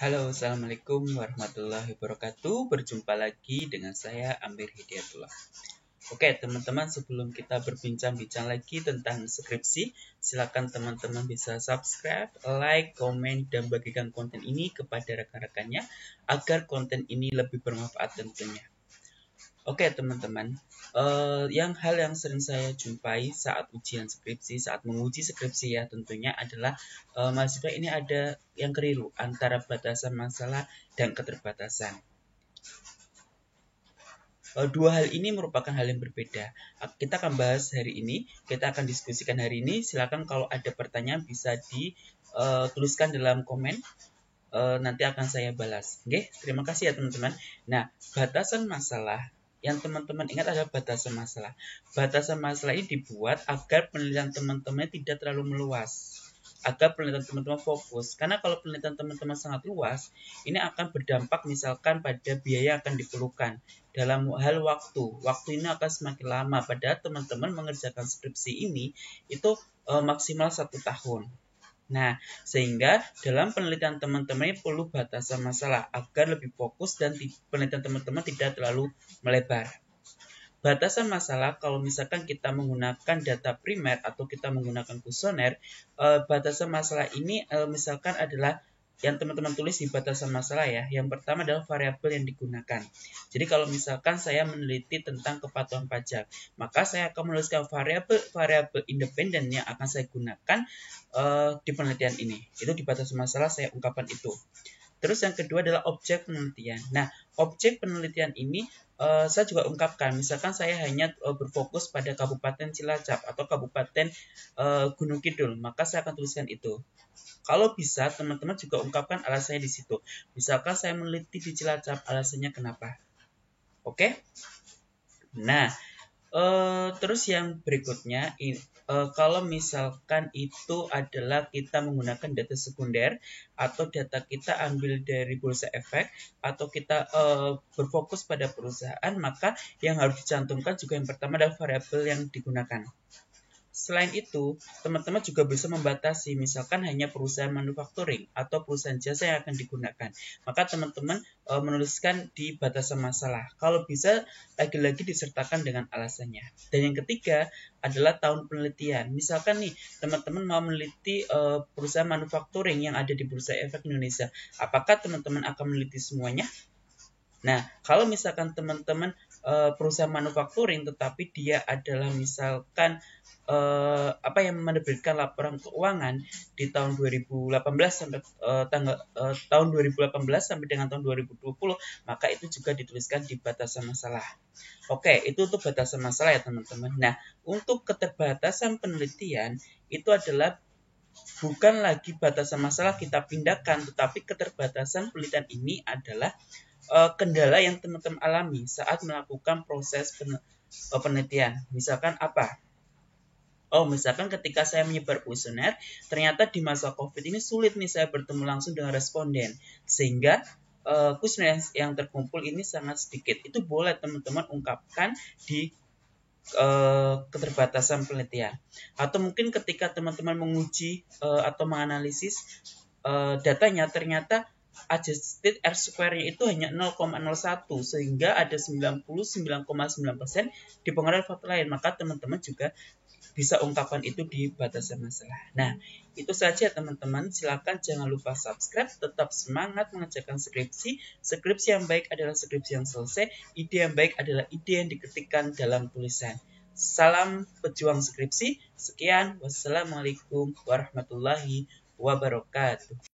Halo, Assalamualaikum warahmatullahi wabarakatuh. Berjumpa lagi dengan saya, Amir Hidayatullah. Oke, teman-teman, sebelum kita berbincang-bincang lagi tentang skripsi, silakan teman-teman bisa subscribe, like, komen, dan bagikan konten ini kepada rekan-rekannya agar konten ini lebih bermanfaat tentunya. Oke, teman-teman, hal yang sering saya jumpai saat ujian skripsi, saat menguji skripsi ya tentunya adalah mahasiswa ini ada yang keliru antara batasan masalah dan keterbatasan. Dua hal ini merupakan hal yang berbeda. Kita akan bahas hari ini, kita akan diskusikan hari ini. Silakan kalau ada pertanyaan bisa dituliskan dalam komen. Nanti akan saya balas. Oke, terima kasih ya teman-teman. Nah, batasan masalah yang teman-teman ingat adalah batasan masalah. Batasan masalah ini dibuat agar penelitian teman-teman tidak terlalu meluas. Agar penelitian teman-teman fokus. Karena kalau penelitian teman-teman sangat luas, ini akan berdampak misalkan pada biaya yang akan diperlukan. Dalam hal waktu. Waktu ini akan semakin lama. Padahal teman-teman mengerjakan skripsi ini itu maksimal 1 tahun. Nah, sehingga dalam penelitian teman-teman ini perlu batasan masalah agar lebih fokus dan penelitian teman-teman tidak terlalu melebar. Batasan masalah kalau misalkan kita menggunakan data primer atau kita menggunakan kuesioner, batasan masalah ini misalkan adalah yang teman-teman tulis di batasan masalah ya. Yang pertama adalah variabel yang digunakan. Jadi kalau misalkan saya meneliti tentang kepatuhan pajak, maka saya akan menuliskan variabel independen yang akan saya gunakan di penelitian ini. Itu di batasan masalah saya ungkapkan itu. Terus yang kedua adalah objek penelitian. Nah, objek penelitian ini saya juga ungkapkan. Misalkan saya hanya berfokus pada Kabupaten Cilacap atau Kabupaten Gunung Kidul, maka saya akan tuliskan itu. Kalau bisa, teman-teman juga ungkapkan alasannya di situ. Misalkan saya meneliti di Cilacap, alasannya kenapa. Oke? Nah, terus yang berikutnya, kalau misalkan itu adalah kita menggunakan data sekunder atau data kita ambil dari bursa efek atau kita berfokus pada perusahaan, maka yang harus dicantumkan juga yang pertama adalah variabel yang digunakan. Selain itu, teman-teman juga bisa membatasi, misalkan hanya perusahaan manufacturing atau perusahaan jasa yang akan digunakan. Maka teman-teman menuliskan di batasan masalah. Kalau bisa, lagi-lagi disertakan dengan alasannya. Dan yang ketiga adalah tahun penelitian. Misalkan nih, teman-teman mau meneliti perusahaan manufacturing yang ada di Bursa Efek Indonesia. Apakah teman-teman akan meneliti semuanya? Nah, kalau misalkan teman-teman perusahaan manufacturing tetapi dia adalah misalkan yang menerbitkan laporan keuangan di tahun 2018 sampai tahun 2018 sampai dengan tahun 2020, maka itu juga dituliskan di batasan masalah. Oke, itu untuk batasan masalah ya teman-teman. Nah, untuk keterbatasan penelitian itu adalah bukan lagi batasan masalah kita pindahkan, tetapi keterbatasan penelitian ini adalah kendala yang teman-teman alami saat melakukan proses penelitian. Misalkan apa? Misalkan ketika saya menyebar kuesioner, ternyata di masa COVID ini sulit nih saya bertemu langsung dengan responden. Sehingga kuesioner yang terkumpul ini sangat sedikit. Itu boleh teman-teman ungkapkan di keterbatasan penelitian. Atau mungkin ketika teman-teman menguji atau menganalisis datanya, ternyata adjusted R square-nya itu hanya 0,01 sehingga ada 99,9% dipengaruhi faktor lain. Maka teman-teman juga bisa ungkapkan itu di batasan masalah. Nah, itu saja teman-teman. Silakan jangan lupa subscribe. Tetap semangat mengerjakan skripsi. Skripsi yang baik adalah skripsi yang selesai. Ide yang baik adalah ide yang diketikkan dalam tulisan. Salam pejuang skripsi. Sekian. Wassalamualaikum warahmatullahi wabarakatuh.